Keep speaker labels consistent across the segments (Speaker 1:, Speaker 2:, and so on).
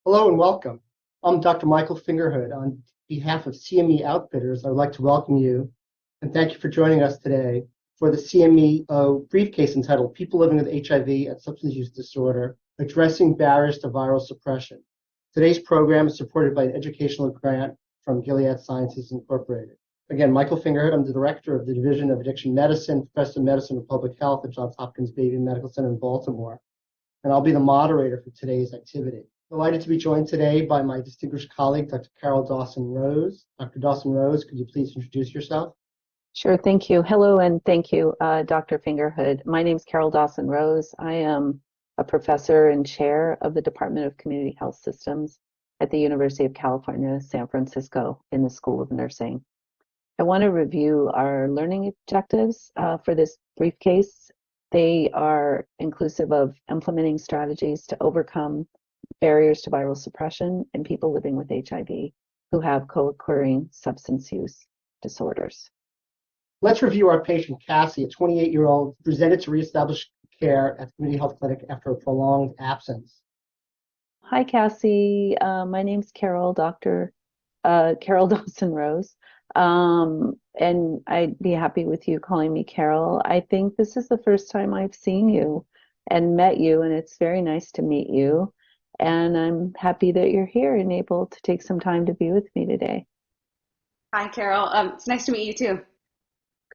Speaker 1: Hello and welcome. I'm Dr. Michael Fingerhood. On behalf of CME Outfitters, I would like to welcome you and thank you for joining us today for the CME briefcase entitled People Living with HIV and Substance Use Disorder, Addressing Barriers to Viral Suppression. Today's program is supported by an educational grant from Gilead Sciences Incorporated. Again, Michael Fingerhood, I'm the director of the Division of Addiction Medicine, Professor of Medicine and Public Health at Johns Hopkins Baby Medical Center in Baltimore, and I'll be the moderator for today's activity. Delighted to be joined today by my distinguished colleague, Dr. Carol Dawson-Rose. Dr. Dawson-Rose, could you please introduce yourself?
Speaker 2: Sure, thank you. Hello, and thank you, Dr. Fingerhood. My name is Carol Dawson-Rose. I am a professor and chair of the Department of Community Health Systems at the University of California, San Francisco in the School of Nursing. I want to review our learning objectives for this briefcase. They are inclusive of implementing strategies to overcome barriers to viral suppression in people living with HIV who have co-occurring substance use disorders.
Speaker 1: Let's review our patient, Cassie, a 28-year-old, presented to reestablish care at the community health clinic after a prolonged absence.
Speaker 2: Hi, Cassie. My name's Carol, Dr. Carol Dawson-Rose. And I'd be happy with you calling me Carol. I think this is the first time I've seen you and met you, and it's very nice to meet you. And I'm happy that you're here and able to take some time to be with me today.
Speaker 3: Hi, Carol. It's nice to meet you too.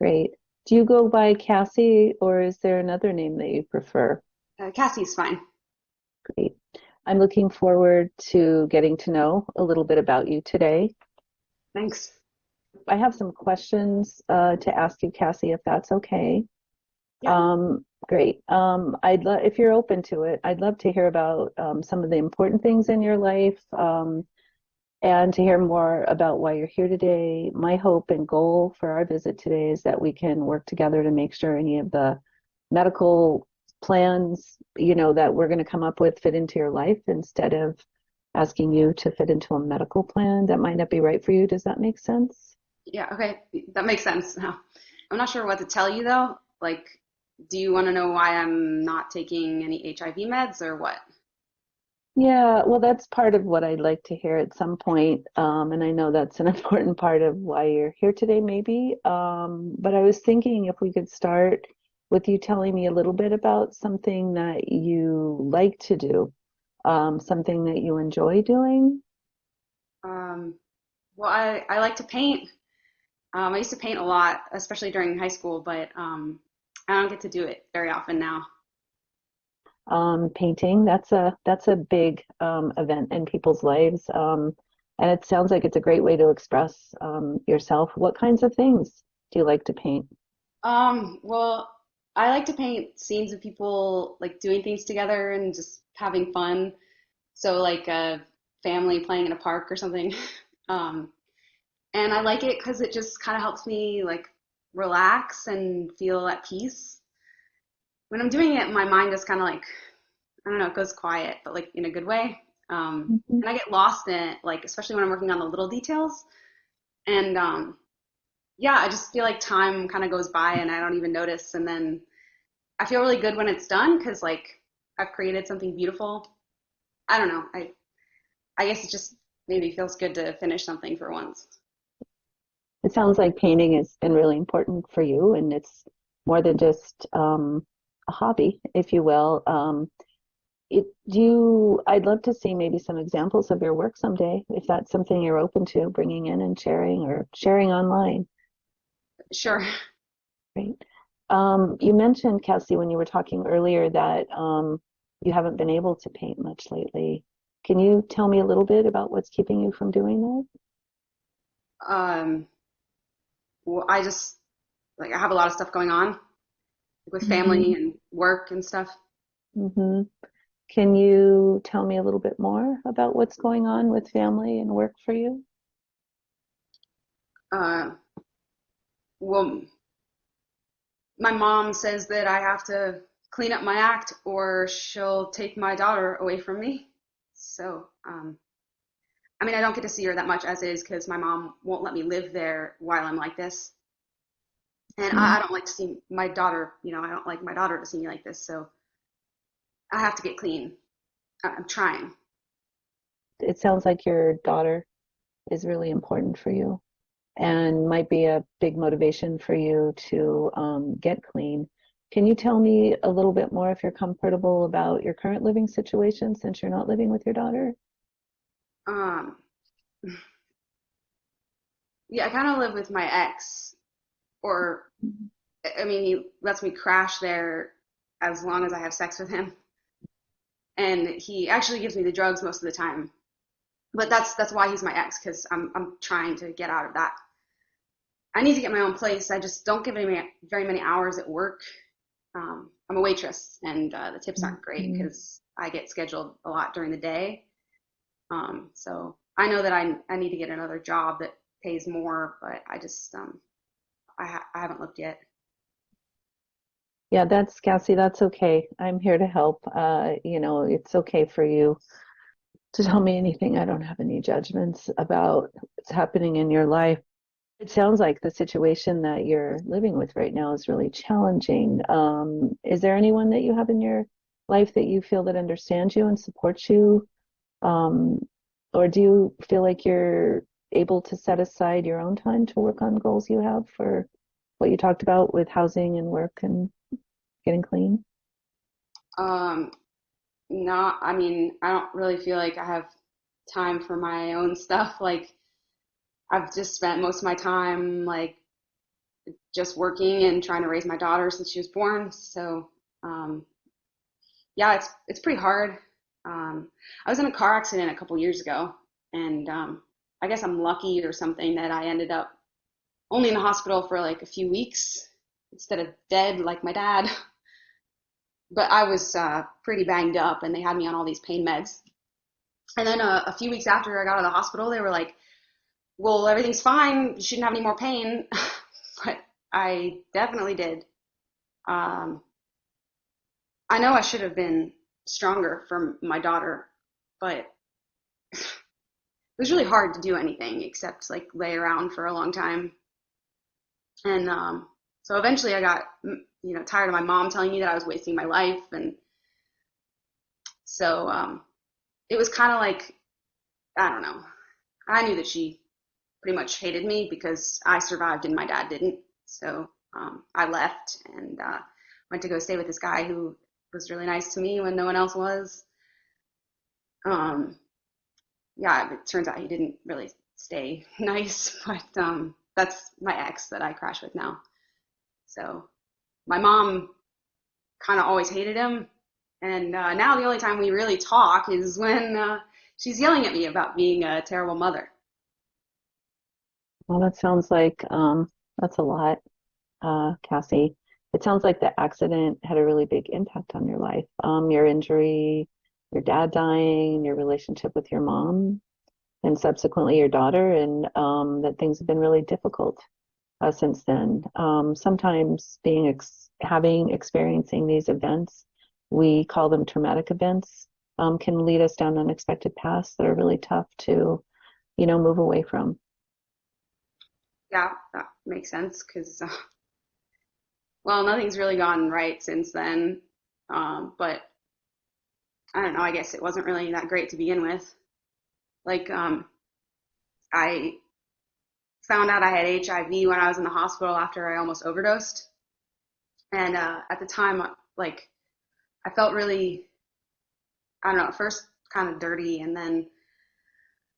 Speaker 2: Great. Do you go by Cassie, or is there another name that you prefer?
Speaker 3: Cassie's fine.
Speaker 2: Great. I'm looking forward to getting to know a little bit about you today.
Speaker 3: Thanks.
Speaker 2: I have some questions to ask you, Cassie, if that's okay.
Speaker 3: Yeah.
Speaker 2: Great. If you're open to it, I'd love to hear about some of the important things in your life, and to hear more about why you're here today. My hope and goal for our visit today is that we can work together to make sure any of the medical plans, that we're going to come up with fit into your life instead of asking you to fit into a medical plan that might not be right for you. Does that make sense?
Speaker 3: Yeah, okay. That makes sense now. I'm not sure what to tell you though. Like, do you want to know why I'm not taking any HIV meds or what?
Speaker 2: Yeah, well, that's part of what I'd like to hear at some point. And I know that's an important part of why you're here today, maybe. But I was thinking if we could start with you telling me a little bit about something that you like to do, something that you enjoy doing.
Speaker 3: Um, well, I like to paint. I used to paint a lot, especially during high school, but I don't get to do it very often now.
Speaker 2: Painting, that's a big event in people's lives. And it sounds like it's a great way to express yourself. What kinds of things do you like to paint?
Speaker 3: Well, I like to paint scenes of people like doing things together and just having fun. So like a family playing in a park or something. Um, and I like it because it just kind of helps me like relax and feel at peace. When I'm doing it, my mind is kind of like, I don't know, it goes quiet, but like in a good way.
Speaker 2: Mhm.
Speaker 3: And I get lost in it, like especially when I'm working on the little details. And yeah, I just feel like time kind of goes by and I don't even notice. And then I feel really good when it's done because like I've created something beautiful. I don't know. I guess it just maybe feels good to finish something for once.
Speaker 2: It sounds like painting has been really important for you, and it's more than just a hobby, if you will. I'd love to see maybe some examples of your work someday, if that's something you're open to bringing in and sharing or sharing online.
Speaker 3: Sure.
Speaker 2: Right. You mentioned, Kelsey, when you were talking earlier that you haven't been able to paint much lately. Can you tell me a little bit about what's keeping you from doing that?
Speaker 3: Um, well, I just like I have a lot of stuff going on with family
Speaker 2: Hmm.
Speaker 3: and work and stuff.
Speaker 2: Hmm. Can you tell me a little bit more about what's going on with family and work for you?
Speaker 3: Uh, well, my mom says that I have to clean up my act or she'll take my daughter away from me. So, I mean, I don't get to see her that much as is because my mom won't let me live there while I'm like this. And I don't like to see my daughter, I don't like my daughter to see me like this. So I have to get clean. I'm trying.
Speaker 2: it sounds like your daughter is really important for you and might be a big motivation for you to get clean. Can you tell me a little bit more, if you're comfortable, about your current living situation since you're not living with your daughter?
Speaker 3: Um, yeah, I kind of live with my ex, or I mean, he lets me crash there as long as I have sex with him, and he actually gives me the drugs most of the time. But that's why he's my ex, because I'm trying to get out of that. I need to get my own place. I just don't give very many hours at work. I'm a waitress, and the tips aren't great
Speaker 2: Mhm.
Speaker 3: because I get scheduled a lot during the day. So I know that I need to get another job that pays more, but I just I haven't looked yet.
Speaker 2: Yeah, that's Cassie, that's okay. I'm here to help. It's okay for you to tell me anything. I don't have any judgments about what's happening in your life. It sounds like the situation that you're living with right now is really challenging. Is there anyone that you have in your life that you feel that understands you and supports you? Um, or do you feel like you're able to set aside your own time to work on goals you have for what you talked about with housing and work and getting clean?
Speaker 3: Um, Not, I mean, I don't really feel like I have time for my own stuff. Like I've just spent most of my time like just working and trying to raise my daughter since she was born. So um, yeah, it's pretty hard. I was in a car accident a couple years ago, and I guess I'm lucky or something that I ended up only in the hospital for like a few weeks instead of dead like my dad. But I was pretty banged up, and they had me on all these pain meds. And then a few weeks after I got out of the hospital, they were like, "Well, everything's fine. You shouldn't have any more pain." But I definitely did. Um, I know I should have been stronger for my daughter, but it was really hard to do anything except like lay around for a long time. And so eventually I got, tired of my mom telling me that I was wasting my life. And so it was kind of like, I don't know. I knew that she pretty much hated me because I survived and my dad didn't. So I left and went to go stay with this guy who was really nice to me when no one else was. Um, yeah, it turns out he didn't really stay nice, but that's my ex that I crash with now. So my mom kind of always hated him, and now the only time we really talk is when she's yelling at me about being a terrible mother.
Speaker 2: Well, that sounds like that's a lot, Cassie. It sounds like the accident had a really big impact on your life. Your injury, your dad dying, your relationship with your mom, and subsequently your daughter, and that things have been really difficult since then. Sometimes experiencing these events, we call them traumatic events, can lead us down unexpected paths that are really tough to, move away from.
Speaker 3: Yeah, that makes sense because, well, nothing's really gone right since then. But I don't know, I guess it wasn't really that great to begin with. Like, I found out I had HIV when I was in the hospital after I almost overdosed. And at the time, like, I felt really, I don't know, at first kind of dirty, and then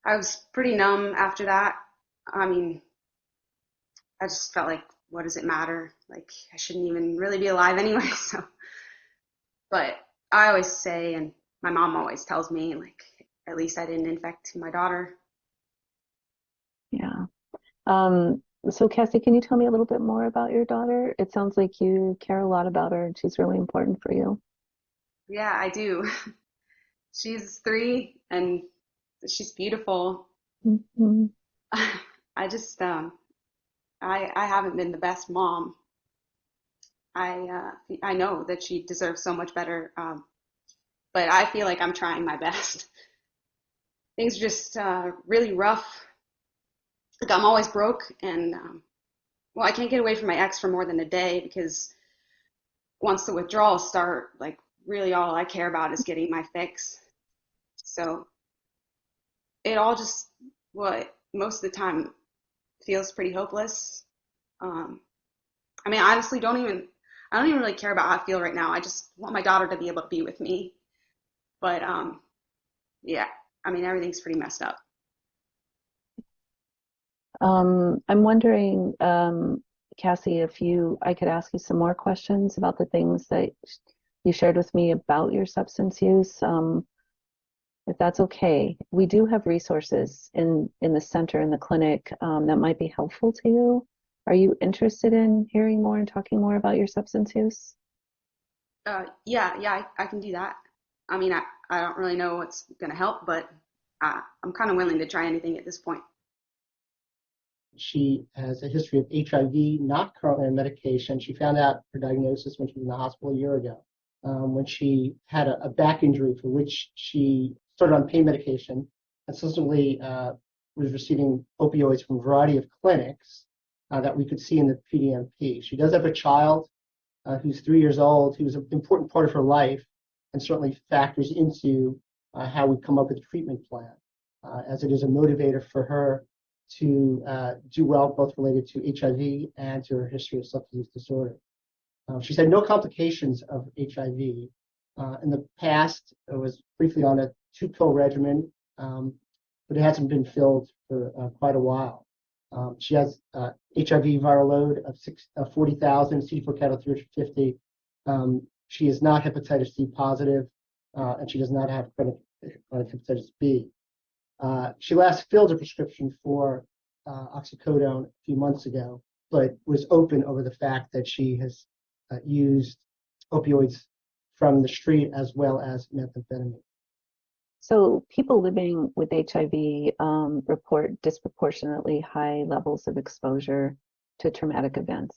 Speaker 3: I was pretty numb after that. I mean, I just felt like, what does it matter? Like, I shouldn't even really be alive anyway. So, but I always say, and my mom always tells me, like, at least I didn't infect my daughter.
Speaker 2: Yeah. So Cassie, can you tell me a little bit more about your daughter? It sounds like you care a lot about her and she's really important for you.
Speaker 3: Yeah, I do. She's 3 and she's beautiful.
Speaker 2: Mhm.
Speaker 3: I just, I haven't been the best mom. I know that she deserves so much better, but I feel like I'm trying my best. Things are just really rough. Like I'm always broke, and well, I can't get away from my ex for more than a day because once the withdrawals start, like really all I care about is getting my fix. So it all just, what most of the time feels pretty hopeless. Um, I mean, I honestly I don't even really care about how I feel right now. I just want my daughter to be able to be with me. But yeah, I mean, everything's pretty messed up.
Speaker 2: I'm wondering, Cassie, if I could ask you some more questions about the things that you shared with me about your substance use. If that's okay. We do have resources in the center, in the clinic, that might be helpful to you. Are you interested in hearing more and talking more about your substance use?
Speaker 3: Yeah, I can do that. I mean, I don't really know what's gonna help, but I'm kind of willing to try anything at this point.
Speaker 1: She has a history of HIV, not currently on medication. She found out her diagnosis when she was in the hospital a year ago, when she had a back injury for which she started on pain medication and subsequently was receiving opioids from a variety of clinics that we could see in the PDMP. She does have a child who's 3 years old, who's an important part of her life and certainly factors into how we come up with a treatment plan, as it is a motivator for her to do well, both related to HIV and to her history of substance use disorder. She's had no complications of HIV. In the past, it was briefly on a 2-pill regimen, but it hasn't been filled for quite a while. She has HIV viral load of 40,000, CD4 cat of 350. She is not hepatitis C positive, and she does not have chronic hepatitis B. She last filled a prescription for oxycodone a few months ago, but was open over the fact that she has used opioids from the street as well as methamphetamine.
Speaker 2: So people living with HIV report disproportionately high levels of exposure to traumatic events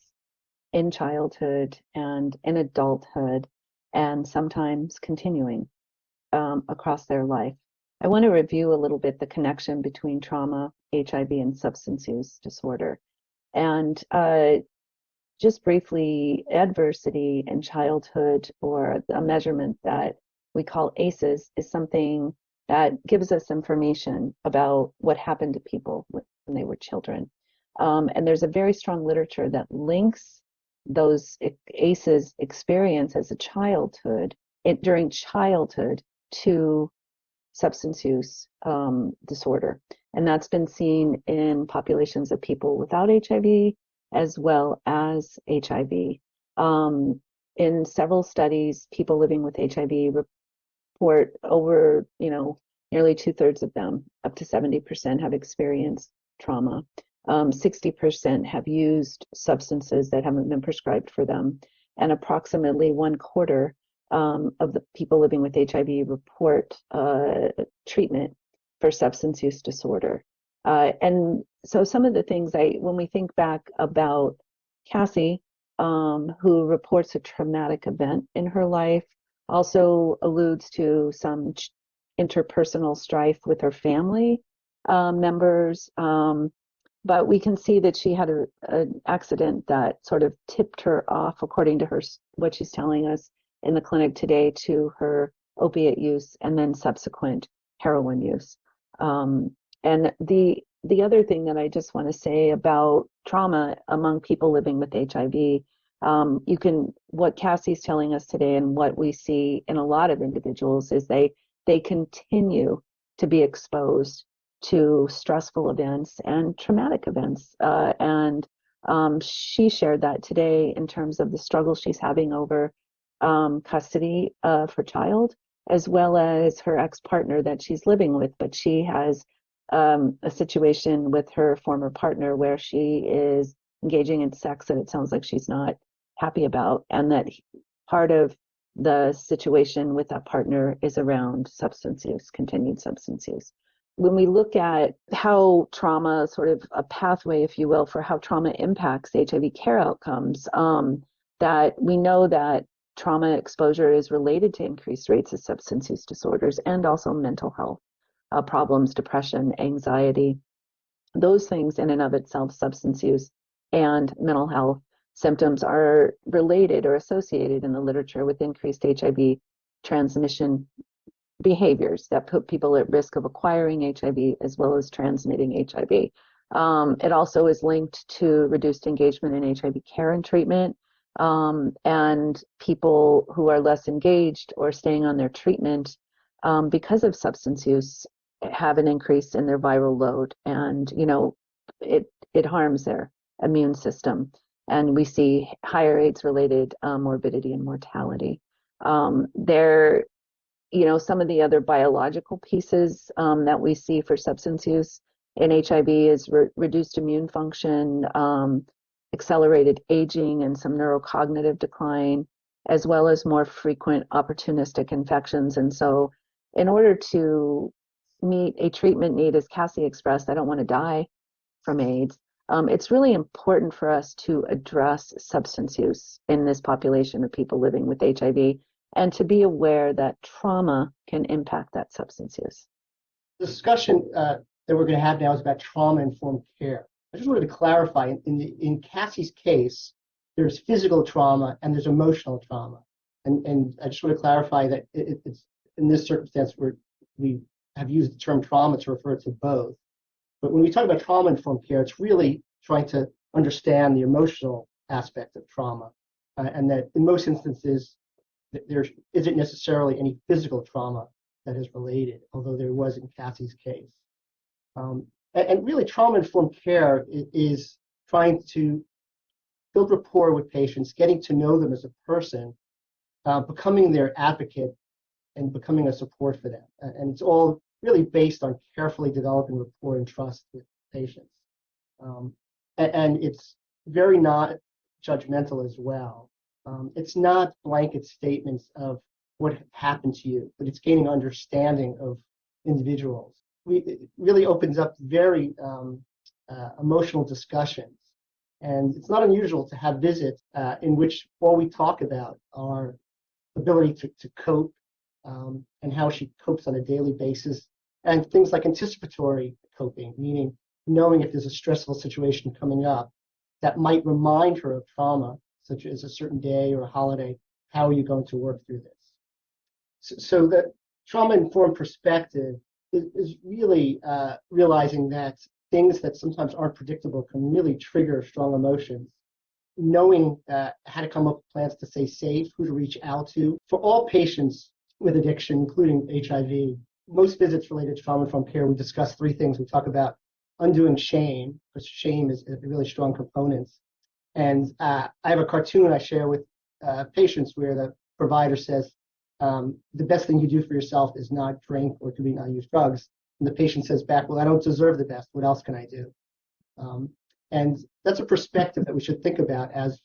Speaker 2: in childhood and in adulthood, and sometimes continuing across their life. I want to review a little bit the connection between trauma, HIV, and substance use disorder. And just briefly, adversity in childhood, or a measurement that we call ACEs, is something that gives us information about what happened to people when they were children. And there's a very strong literature that links those ACEs experience as a childhood, during childhood, to substance use disorder. And that's been seen in populations of people without HIV as well as HIV. In several studies, people living with HIV report over, nearly 2/3 of them, up to 70%, have experienced trauma. 60% have used substances that haven't been prescribed for them, and approximately 1/4 of the people living with HIV report treatment for substance use disorder. And so some of the things when we think back about Cassie, who reports a traumatic event in her life, also alludes to some interpersonal strife with her family members. But we can see that she had an accident that sort of tipped her off, according to what she's telling us in the clinic today, to her opiate use and then subsequent heroin use. And the other thing that I just want to say about trauma among people living with HIV, what Cassie's telling us today and what we see in a lot of individuals is they continue to be exposed to stressful events and traumatic events. And she shared that today in terms of the struggle she's having over custody of her child, as well as her ex-partner that she's living with. But she has a situation with her former partner where she is engaging in sex that it sounds like she's not happy about, and that part of the situation with that partner is around substance use, continued substance use. When we look at how trauma, sort of a pathway, if you will, for how trauma impacts HIV care outcomes, that we know that trauma exposure is related to increased rates of substance use disorders and also mental health problems, depression, anxiety. Those things in and of itself, substance use and mental health symptoms, are related or associated in the literature with increased HIV transmission behaviors that put people at risk of acquiring HIV as well as transmitting HIV. It also is linked to reduced engagement in HIV care and treatment, and people who are less engaged or staying on their treatment because of substance use have an increase in their viral load, and it harms their immune system, and we see higher AIDS-related morbidity and mortality. There, some of the other biological pieces that we see for substance use in HIV is reduced immune function, accelerated aging, and some neurocognitive decline, as well as more frequent opportunistic infections. And so in order to meet a treatment need, as Cassie expressed, I don't want to die from AIDS, it's really important for us to address substance use in this population of people living with HIV, and to be aware that trauma can impact that substance use.
Speaker 1: The discussion that we're going to have now is about trauma-informed care. I just wanted to clarify, in Cassie's case, there's physical trauma and there's emotional trauma. And I just want to clarify that it's in this circumstance where we have used the term trauma to refer to both. But when we talk about trauma-informed care, it's really trying to understand the emotional aspect of trauma, and that in most instances, there isn't necessarily any physical trauma that is related, although there was in Cassie's case. And really, trauma-informed care is trying to build rapport with patients, getting to know them as a person, becoming their advocate, and becoming a support for them. And it's all really based on carefully developing rapport and trust with patients. And it's very not judgmental as well. It's not blanket statements of what happened to you, but it's gaining understanding of individuals. It really opens up very emotional discussions. And it's not unusual to have visits in which all we talk about are ability to cope, and how she copes on a daily basis, and things like anticipatory coping, meaning knowing if there's a stressful situation coming up that might remind her of trauma, such as a certain day or a holiday. How are you going to work through this? So the trauma-informed perspective is really realizing that things that sometimes aren't predictable can really trigger strong emotions. Knowing how to come up with plans to stay safe, who to reach out to. For all patients with addiction, including HIV, most visits related to trauma-informed care, we discuss three things. We talk about undoing shame, because shame is a really strong component. And I have a cartoon I share with patients where the provider says, the best thing you do for yourself is not drink or to not use drugs. And the patient says back, well, I don't deserve the best. What else can I do? And that's a perspective that we should think about as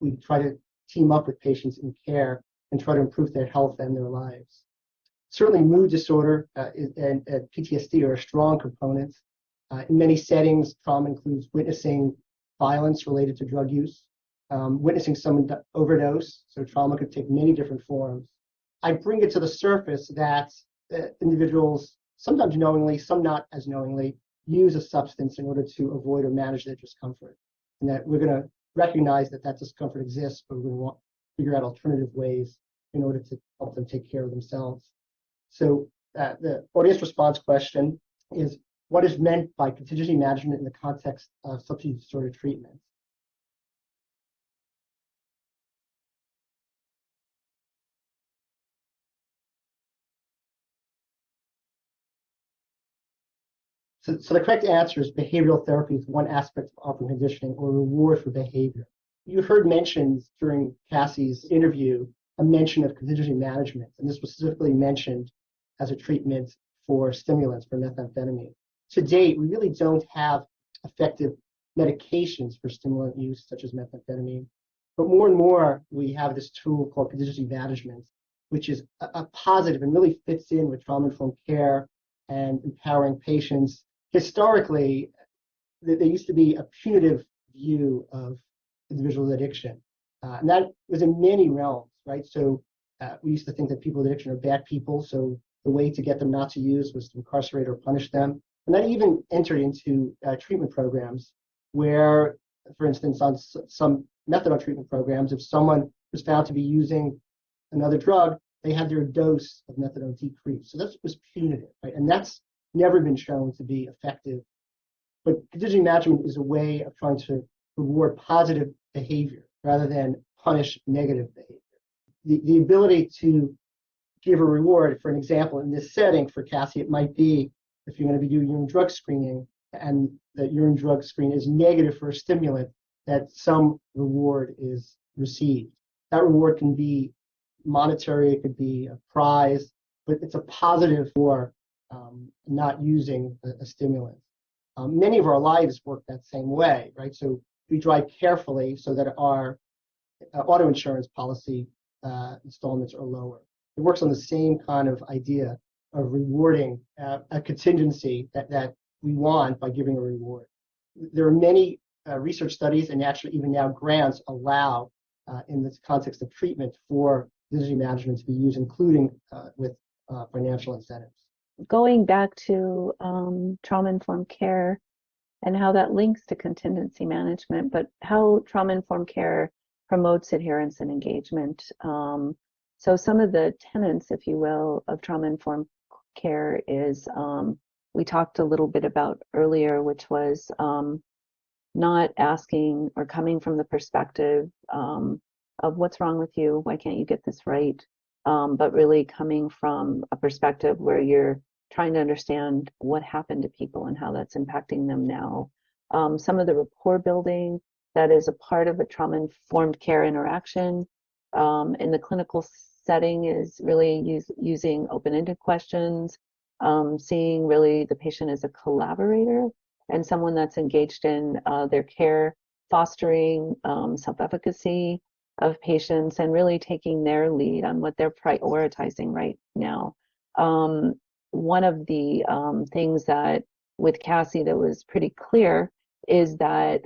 Speaker 1: we try to team up with patients in care and try to improve their health and their lives. Certainly mood disorder and PTSD are strong components. In many settings, trauma includes witnessing violence related to drug use, witnessing someone overdose, so trauma could take many different forms. I bring it to the surface that individuals, sometimes knowingly, some not as knowingly, use a substance in order to avoid or manage their discomfort. And that we're going to recognize that that discomfort exists, but we're going to want to figure out alternative ways in order to help them take care of themselves. So the audience response question is, what is meant by contingency management in the context of substance disorder treatment? So the correct answer is behavioral therapy is one aspect of offering conditioning or reward for behavior. You heard mentioned during Cassie's interview a mention of contingency management, and this was specifically mentioned as a treatment for stimulants, for methamphetamine. To date, we really don't have effective medications for stimulant use, such as methamphetamine, but more and more we have this tool called contingency management, which is a positive and really fits in with trauma-informed care and empowering patients. Historically, there used to be a punitive view of individuals with addiction, and that was in many realms, right? So we used to think that people with addiction are bad people, so the way to get them not to use was to incarcerate or punish them. And that even entered into treatment programs where, for instance, on some methadone treatment programs, if someone was found to be using another drug, they had their dose of methadone decreased. So that was punitive, right? And that's never been shown to be effective. But contingency management is a way of trying to reward positive behavior rather than punish negative behavior. The ability to give a reward, for an example, in this setting for Cassie, it might be if you're going to be doing urine drug screening and the urine drug screen is negative for a stimulant, that some reward is received. That reward can be monetary, it could be a prize, but it's a positive for not using a stimulant. Many of our lives work that same way, right? So we drive carefully so that our auto insurance policy installments are lower. It works on the same kind of idea of rewarding a contingency that we want by giving a reward. There are many research studies and actually even now grants allow in this context of treatment for contingency management to be used, including with financial incentives.
Speaker 2: Going back to trauma-informed care and how that links to contingency management, but how trauma-informed care promotes adherence and engagement. So some of the tenets, if you will, of trauma-informed care is we talked a little bit about earlier, which was not asking or coming from the perspective of what's wrong with you, why can't you get this right, but really coming from a perspective where you're trying to understand what happened to people and how that's impacting them now. Some of the rapport building that is a part of a trauma-informed care interaction in the clinical setting is really using open-ended questions, seeing really the patient as a collaborator and someone that's engaged in their care, fostering self-efficacy of patients and really taking their lead on what they're prioritizing right now. One of the things that with Cassie that was pretty clear is that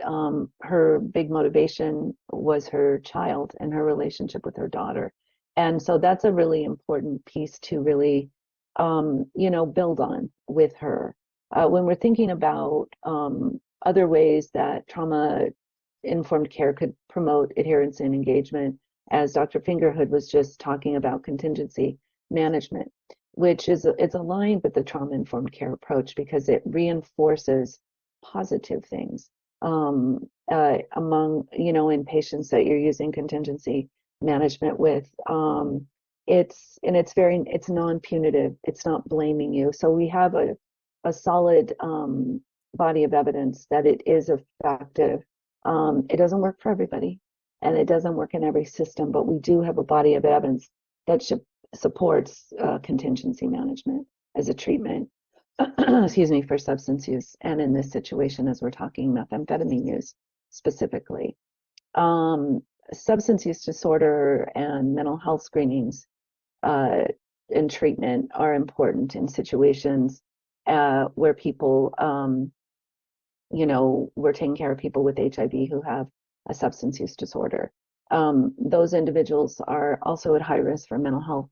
Speaker 2: her big motivation was her child and her relationship with her daughter. And so that's a really important piece to really, build on with her. When we're thinking about other ways that trauma-informed care could promote adherence and engagement, as Dr. Fingerhood was just talking about contingency management, which is it's aligned with the trauma-informed care approach because it reinforces positive things among, in patients that you're using contingency management with. It's non-punitive. It's not blaming you. So we have a solid body of evidence that it is effective. It doesn't work for everybody, and it doesn't work in every system, but we do have a body of evidence that supports contingency management as a treatment, excuse me, for substance use, and in this situation, as we're talking methamphetamine use specifically. Substance use disorder and mental health screenings and treatment are important in situations where people, we're taking care of people with HIV who have a substance use disorder. Those individuals are also at high risk for mental health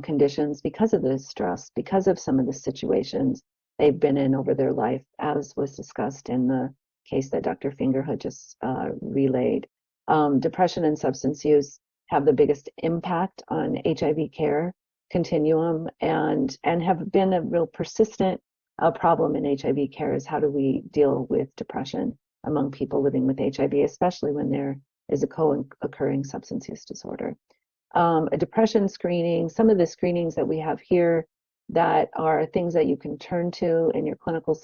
Speaker 2: conditions because of the stress, because of some of the situations they've been in over their life, as was discussed in the case that Dr. Fingerhood just relayed. Depression and substance use have the biggest impact on HIV care continuum and have been a real persistent problem in HIV care is how do we deal with depression among people living with HIV, especially when there is a co-occurring substance use disorder. A depression screening, some of the screenings that we have here that are things that you can turn to in your clinical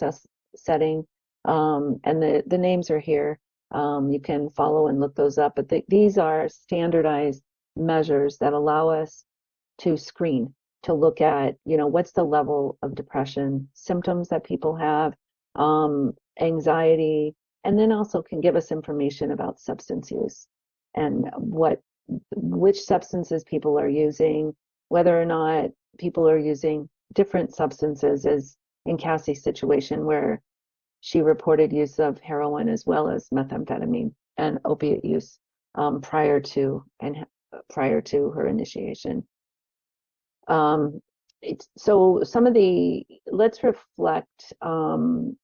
Speaker 2: setting, and the names are here. You can follow and look those up, but these are standardized measures that allow us to screen, to look at, what's the level of depression, symptoms that people have, anxiety, and then also can give us information about substance use and which substances people are using, whether or not people are using different substances, as in Cassie's situation where she reported use of heroin as well as methamphetamine and opiate use prior to her initiation. So let's reflect on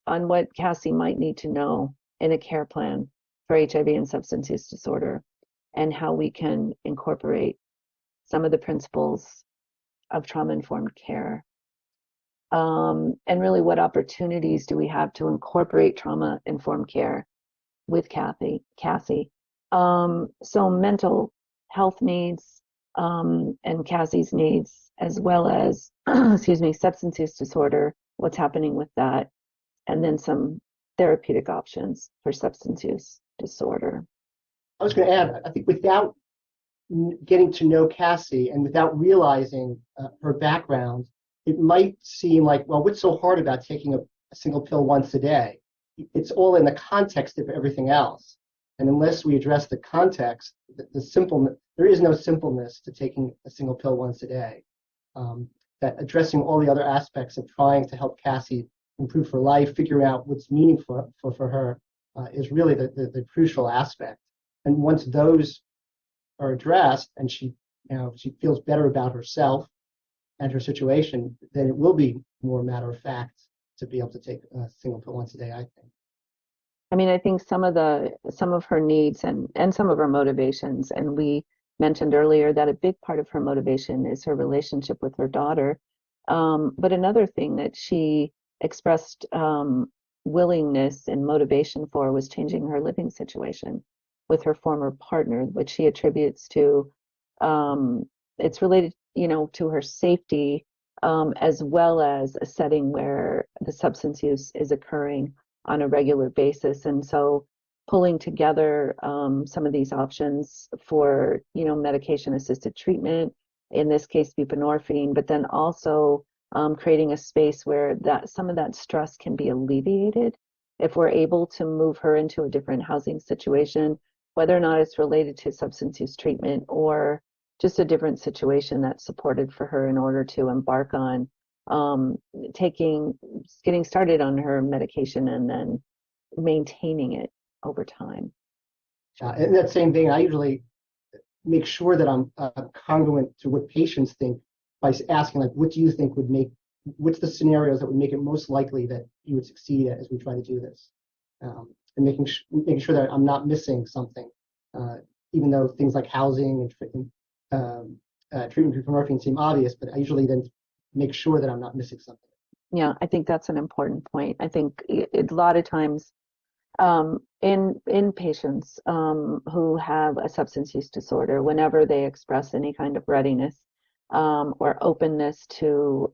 Speaker 2: what Cassie might need to know in a care plan for HIV and substance use disorder. and how we can incorporate some of the principles of trauma-informed care. And really, what opportunities do we have to incorporate trauma-informed care with Cassie? So mental health needs and Cassie's needs, as well as, excuse me, substance use disorder, what's happening with that, and then some therapeutic options for substance use disorder.
Speaker 1: I was going to add, I think without getting to know Cassie and without realizing her background, it might seem like, well, what's so hard about taking a single pill once a day? It's all in the context of everything else. And unless we address the context, there is no simpleness to taking a single pill once a day. That addressing all the other aspects of trying to help Cassie improve her life, figuring out what's meaningful for her, is really the crucial aspect. And once those are addressed and she feels better about herself and her situation, then it will be more matter of fact to be able to take a single pill once a day, I think.
Speaker 2: I mean, I think some of her needs and some of her motivations, and we mentioned earlier that a big part of her motivation is her relationship with her daughter. But another thing that she expressed willingness and motivation for was changing her living situation with her former partner, which she attributes to, it's related, to her safety, as well as a setting where the substance use is occurring on a regular basis. And so pulling together some of these options for, medication-assisted treatment, in this case buprenorphine, but then also creating a space where some of that stress can be alleviated if we're able to move her into a different housing situation, whether or not it's related to substance use treatment or just a different situation that's supported for her in order to embark on getting started on her medication and then maintaining it over time.
Speaker 1: In that same vein, I usually make sure that I'm congruent to what patients think by asking, like, what do you think what's the scenarios that would make it most likely that you would succeed as we try to do this? And making sure that I'm not missing something, even though things like housing and treatment with buprenorphine seem obvious, but I usually then make sure that I'm not missing something.
Speaker 2: Yeah, I think that's an important point. I think a lot of times in patients who have a substance use disorder, whenever they express any kind of readiness or openness to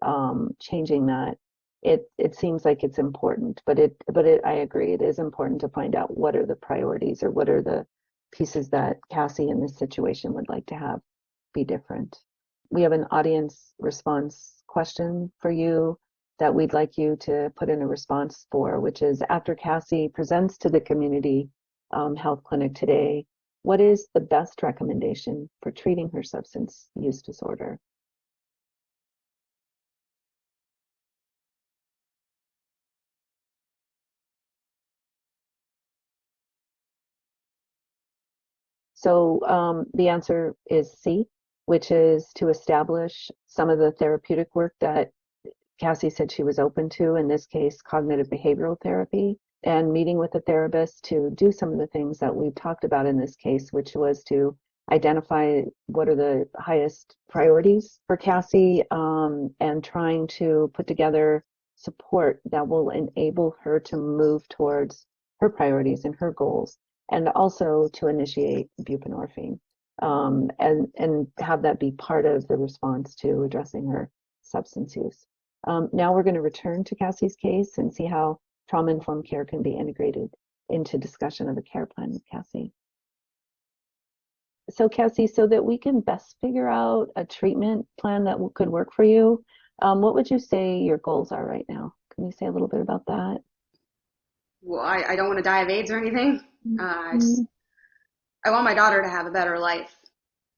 Speaker 2: changing that, it seems like it's important. But I agree, it is important to find out what are the priorities or what are the pieces that Cassie in this situation would like to have be different. We have an audience response question for you that we'd like you to put in a response for, which is, after Cassie presents to the community health clinic today, what is the best recommendation for treating her substance use disorder? So the answer is C, which is to establish some of the therapeutic work that Cassie said she was open to, in this case, cognitive behavioral therapy, and meeting with a therapist to do some of the things that we've talked about in this case, which was to identify what are the highest priorities for Cassie and trying to put together support that will enable her to move towards her priorities and her goals, and also to initiate buprenorphine and have that be part of the response to addressing her substance use. Now we're going to return to Cassie's case and see how trauma-informed care can be integrated into discussion of a care plan with Cassie. So Cassie, so that we can best figure out a treatment plan that could work for you, what would you say your goals are right now? Can you say a little bit about that?
Speaker 3: Well, I don't want to die of AIDS or anything. I want my daughter to have a better life.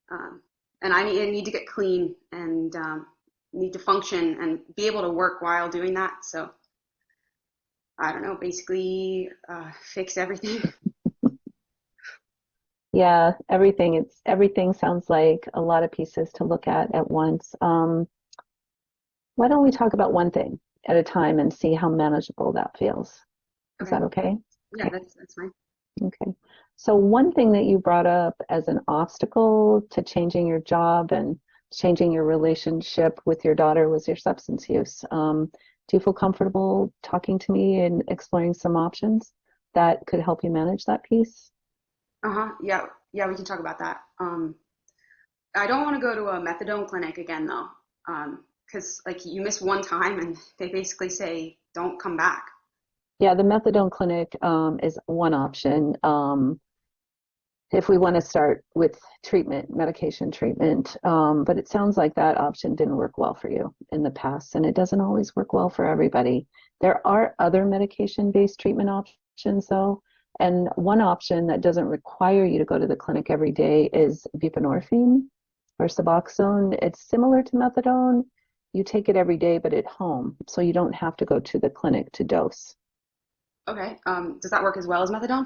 Speaker 3: And I need to get clean and need to function and be able to work while doing that. So I don't know, basically fix everything.
Speaker 2: Yeah, everything sounds like a lot of pieces to look at once. Why don't we talk about one thing at a time and see how manageable that feels? Is that okay?
Speaker 3: Yeah, that's fine.
Speaker 2: Okay. So one thing that you brought up as an obstacle to changing your job and changing your relationship with your daughter was your substance use. Do you feel comfortable talking to me and exploring some options that could help you manage that piece?
Speaker 3: Uh-huh. Yeah. Yeah, we can talk about that. I don't want to go to a methadone clinic again though. Because like you miss one time and they basically say don't come back.
Speaker 2: Yeah, the methadone clinic is one option. If we want to start with treatment, medication treatment. But it sounds like that option didn't work well for you in the past, and it doesn't always work well for everybody. There are other medication-based treatment options, though, and one option that doesn't require you to go to the clinic every day is buprenorphine or Suboxone. It's similar to methadone. You take it every day, but at home, so you don't have to go to the clinic to dose.
Speaker 3: Okay. Does that work as well as methadone?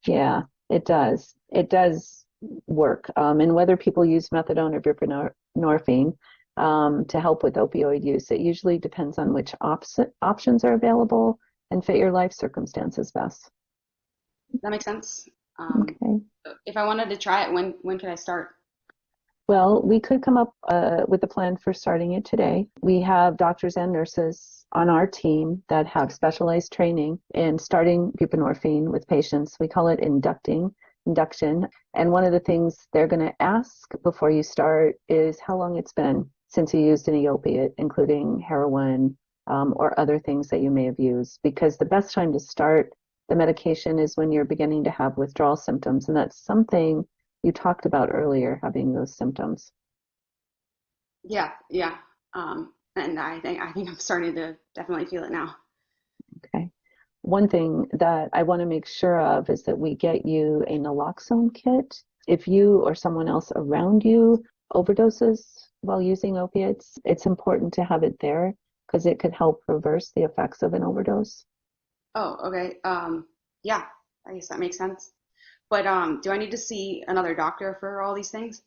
Speaker 2: Yeah, it does. It does work. And whether people use methadone or buprenorphine to help with opioid use, it usually depends on which options are available and fit your life circumstances best.
Speaker 3: That makes sense.
Speaker 2: Okay.
Speaker 3: If I wanted to try it, when could I start?
Speaker 2: Well, we could come up with a plan for starting it today. We have doctors and nurses on our team that have specialized training in starting buprenorphine with patients. We call it induction. And one of the things they're going to ask before you start is how long it's been since you used any opiate, including heroin or other things that you may have used. Because the best time to start the medication is when you're beginning to have withdrawal symptoms. And that's something you talked about earlier, having those symptoms.
Speaker 3: Yeah, yeah. And I think I'm starting to definitely feel it now.
Speaker 2: Okay. One thing that I want to make sure of is that we get you a naloxone kit. If you or someone else around you overdoses while using opiates, it's important to have it there because it could help reverse the effects of an overdose.
Speaker 3: Oh, okay. Yeah, I guess that makes sense. But do I need to see another doctor for all these things?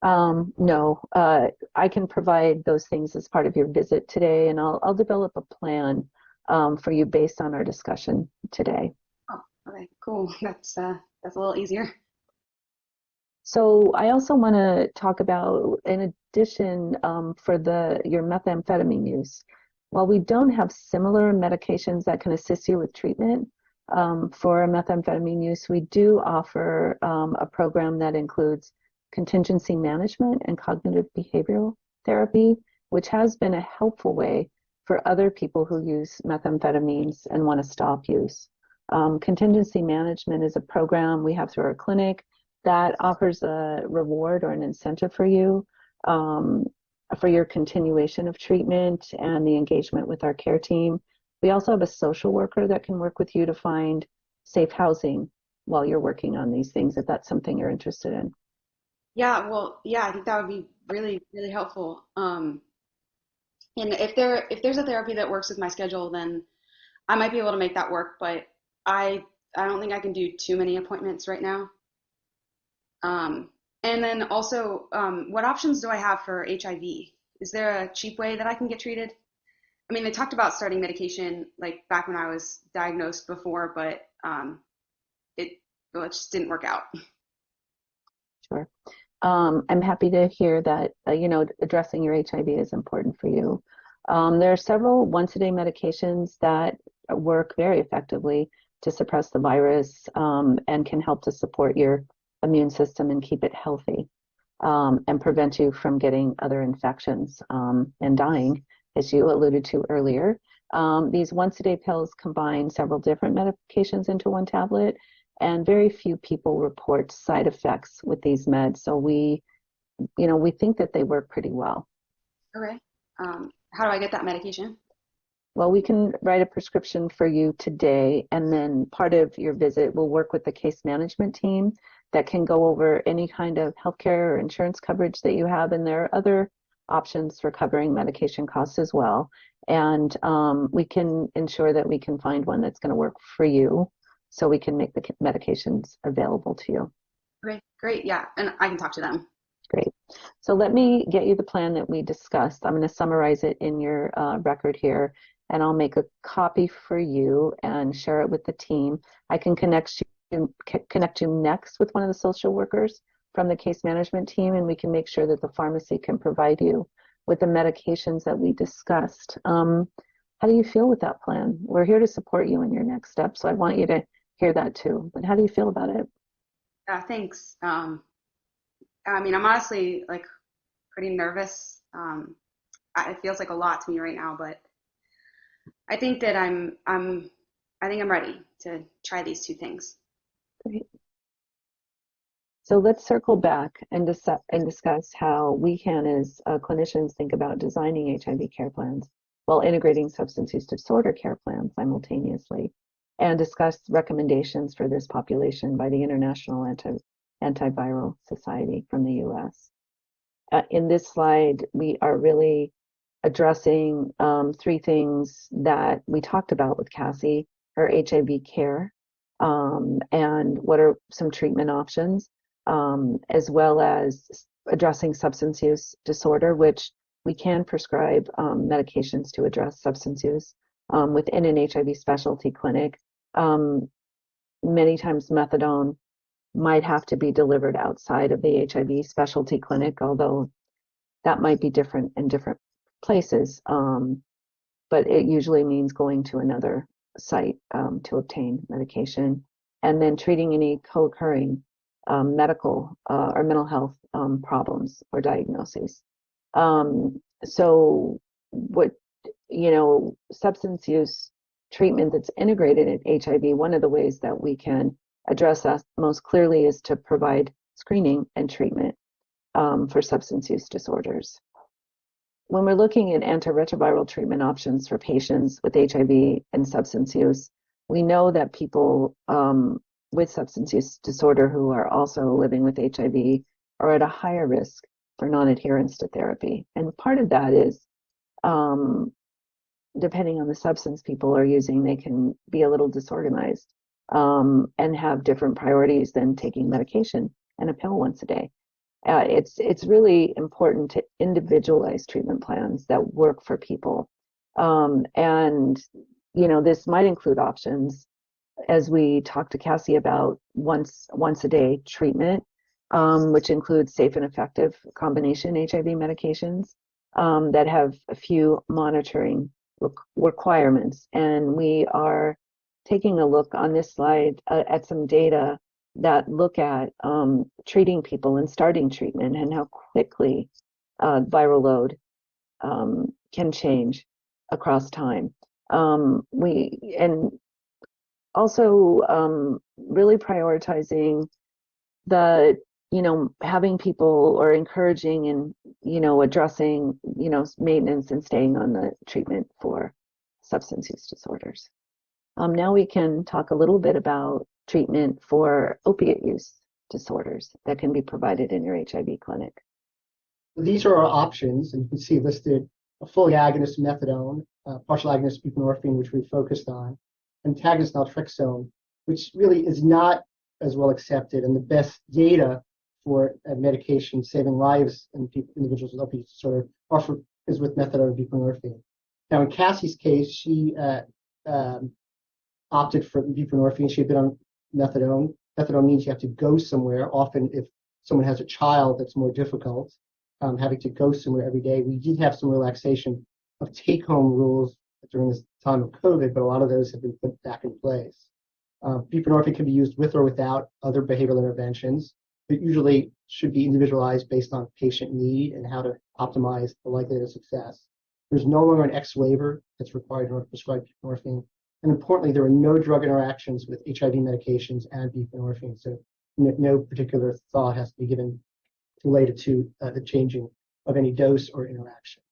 Speaker 2: No, I can provide those things as part of your visit today, and I'll develop a plan for you based on our discussion today.
Speaker 3: Oh, okay, cool. That's a little easier.
Speaker 2: So I also want to talk about, in addition, for your methamphetamine use. While we don't have similar medications that can assist you with treatment for methamphetamine use, we do offer a program that includes contingency management and cognitive behavioral therapy, which has been a helpful way for other people who use methamphetamines and want to stop use. Contingency management is a program we have through our clinic that offers a reward or an incentive for you for your continuation of treatment and the engagement with our care team. We also have a social worker that can work with you to find safe housing while you're working on these things, if that's something you're interested in.
Speaker 3: Yeah, well, yeah, I think that would be really, really helpful. And if there's a therapy that works with my schedule, then I might be able to make that work, but I don't think I can do too many appointments right now. And then also, what options do I have for HIV? Is there a cheap way that I can get treated? I mean, they talked about starting medication like back when I was diagnosed before, but it well, it just didn't work out.
Speaker 2: Sure. I'm happy to hear that, addressing your HIV is important for you. There are several once-a-day medications that work very effectively to suppress the virus and can help to support your immune system and keep it healthy and prevent you from getting other infections and dying, as you alluded to earlier. These once-a-day pills combine several different medications into one tablet, and very few people report side effects with these meds. So we think that they work pretty well.
Speaker 3: Okay. How do I get that medication?
Speaker 2: Well, we can write a prescription for you today, and then part of your visit will work with the case management team that can go over any kind of healthcare or insurance coverage that you have, and there are other options for covering medication costs as well. And we can ensure that we can find one that's going to work for you so we can make the medications available to you.
Speaker 3: Great, great, yeah, and I can talk to them.
Speaker 2: Great. So let me get you the plan that we discussed. I'm going to summarize it in your record here, and I'll make a copy for you and share it with the team. I can connect connect you next with one of the social workers from the case management team, and we can make sure that the pharmacy can provide you with the medications that we discussed. How do you feel with that plan? We're here to support you in your next step, so I want you to hear that too. But how do you feel about it?
Speaker 3: Thanks. I mean, I'm honestly like pretty nervous. It feels like a lot to me right now, but I think that I think I'm ready to try these two things.
Speaker 2: Great. So let's circle back and discuss how we can, as clinicians, think about designing HIV care plans while integrating substance use disorder care plans simultaneously, and discuss recommendations for this population by the International Antiviral Society from the US. In this slide, we are really addressing three things that we talked about with Cassie, her HIV care, and what are some treatment options, as well as addressing substance use disorder, which we can prescribe medications to address substance use within an HIV specialty clinic. Many times methadone might have to be delivered outside of the HIV specialty clinic, although that might be different in different places, but it usually means going to another site to obtain medication, and then treating any co-occurring medical or mental health problems or diagnoses. So what, substance use treatment that's integrated in HIV, one of the ways that we can address that most clearly is to provide screening and treatment for substance use disorders. When we're looking at antiretroviral treatment options for patients with HIV and substance use, we know that people with substance use disorder who are also living with HIV are at a higher risk for non-adherence to therapy. And part of that is, depending on the substance people are using, they can be a little disorganized and have different priorities than taking medication and a pill once a day. It's really important to individualize treatment plans that work for people. And, this might include options, as we talked to Cassie about, once a day treatment, which includes safe and effective combination HIV medications that have a few monitoring requirements. And we are taking a look on this slide at some data that look at treating people and starting treatment and how quickly viral load can change across time. And also really prioritizing the, having people, or encouraging and, addressing, maintenance and staying on the treatment for substance use disorders. Now we can talk a little bit about treatment for opiate use disorders that can be provided in your HIV clinic.
Speaker 1: These are our options, and you can see listed a fully agonist methadone, partial agonist buprenorphine, which we focused on, antagonist naltrexone, which really is not as well accepted, and the best data for medication saving lives in individuals with opiate disorder is with methadone and buprenorphine. Now, in Cassie's case, she opted for buprenorphine. She had been on methadone. Methadone means you have to go somewhere. Often, if someone has a child, that's more difficult, having to go somewhere every day. We did have some relaxation of take-home rules during this time of COVID, but a lot of those have been put back in place. Buprenorphine can be used with or without other behavioral interventions, but usually should be individualized based on patient need and how to optimize the likelihood of success. There's no longer an X waiver that's required in order to prescribe buprenorphine. And importantly, there are no drug interactions with HIV medications and buprenorphine, so no particular thought has to be given related to the changing of any dose or interaction.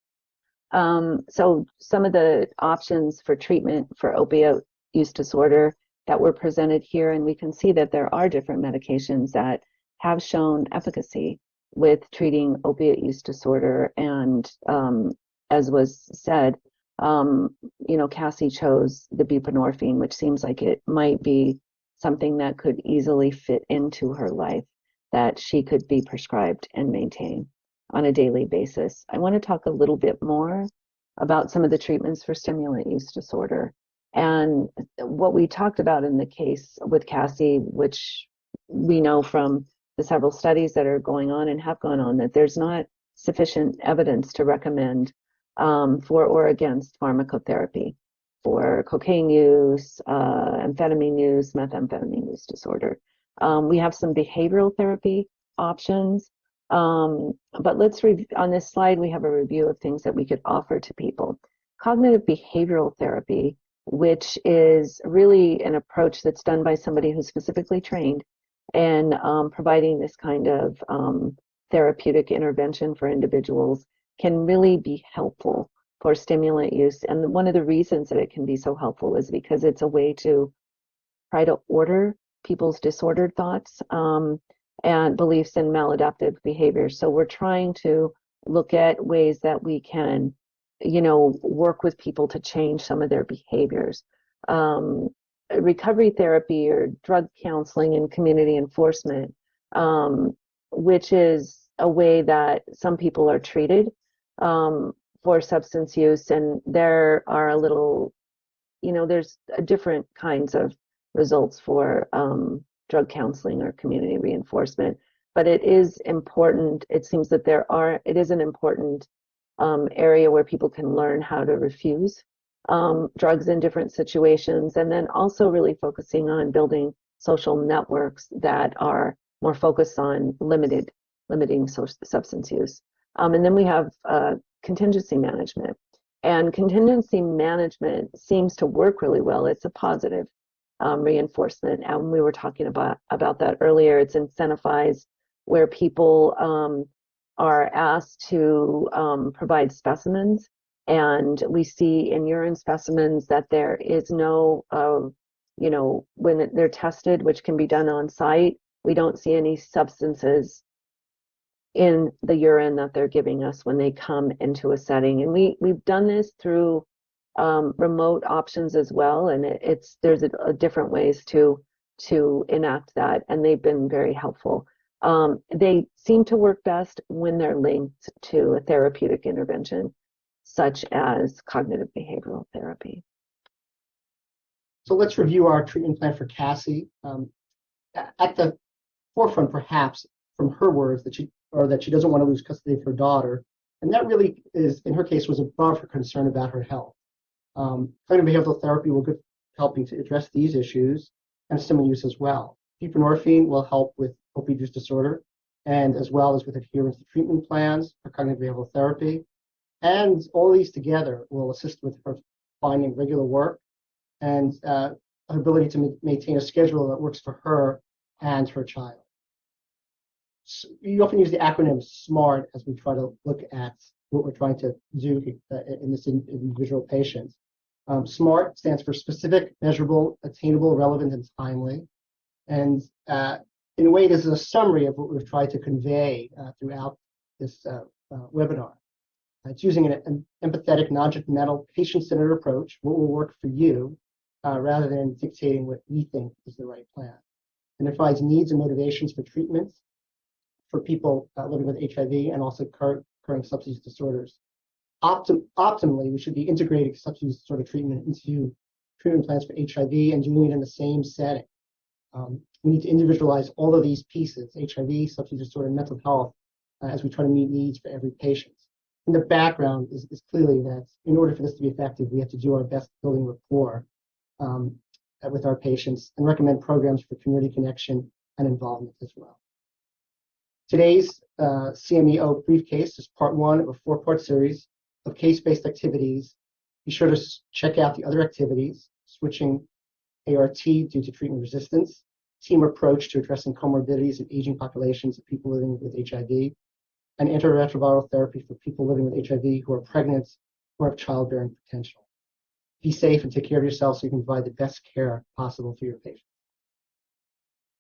Speaker 2: So some of the options for treatment for opioid use disorder that were presented here, and we can see that there are different medications that have shown efficacy with treating opiate use disorder. And as was said, Cassie chose the buprenorphine, which seems like it might be something that could easily fit into her life, that she could be prescribed and maintain on a daily basis. I want to talk a little bit more about some of the treatments for stimulant use disorder. And what we talked about in the case with Cassie, which we know from the several studies that are going on and have gone on, that there's not sufficient evidence to recommend for or against pharmacotherapy for cocaine use, amphetamine use, methamphetamine use disorder. We have some behavioral therapy options, but on this slide, we have a review of things that we could offer to people. Cognitive behavioral therapy, which is really an approach that's done by somebody who's specifically trained in providing this kind of therapeutic intervention for individuals, can really be helpful for stimulant use. And one of the reasons that it can be so helpful is because it's a way to try to order people's disordered thoughts and beliefs and maladaptive behaviors. So we're trying to look at ways that we can, work with people to change some of their behaviors. Recovery therapy or drug counseling and community enforcement, which is a way that some people are treated for substance use, and there are there's different kinds of results for drug counseling or community reinforcement. But it is important. It seems that it is an important area where people can learn how to refuse drugs in different situations, and then also really focusing on building social networks that are more focused on limiting substance use. And then we have contingency management. And contingency management seems to work really well. It's a positive reinforcement. And we were talking about that earlier. It's incentivized where people are asked to provide specimens. And we see in urine specimens that there is no, when they're tested, which can be done on site, we don't see any substances in the urine that they're giving us when they come into a setting. And we've done this through remote options as well, and there's different ways to enact that, and they've been very helpful. They seem to work best when they're linked to a therapeutic intervention, such as cognitive behavioral therapy.
Speaker 1: So let's review our treatment plan for Cassie. At the forefront, perhaps, from her words, that she doesn't want to lose custody of her daughter. And that really is, in her case, was above her concern about her health. Cognitive behavioral therapy will be helping to address these issues, and stimulant use as well. Buprenorphine will help with opioid use disorder, and as well as with adherence to treatment plans for cognitive behavioral therapy. And all these together will assist with her finding regular work and her ability to maintain a schedule that works for her and her child. So we often use the acronym SMART as we try to look at what we're trying to do in this individual patient. SMART stands for specific, measurable, attainable, relevant, and timely. And in a way, this is a summary of what we've tried to convey throughout this webinar. It's using an empathetic, non-judgmental, patient-centered approach, what will work for you, rather than dictating what we think is the right plan. And it provides needs and motivations for treatments for people living with HIV and also current substance disorders. Optimally, we should be integrating substance disorder treatment into treatment plans for HIV and doing it in the same setting. We need to individualize all of these pieces, HIV, substance disorder, and mental health, as we try to meet needs for every patient. And the background is clearly that in order for this to be effective, we have to do our best building rapport with our patients and recommend programs for community connection and involvement as well. Today's CMEO briefcase is part one of a four-part series of case-based activities. Be sure to check out the other activities: switching ART due to treatment resistance, team approach to addressing comorbidities in aging populations of people living with HIV, and antiretroviral therapy for people living with HIV who are pregnant or have childbearing potential. Be safe and take care of yourself so you can provide the best care possible for your patients.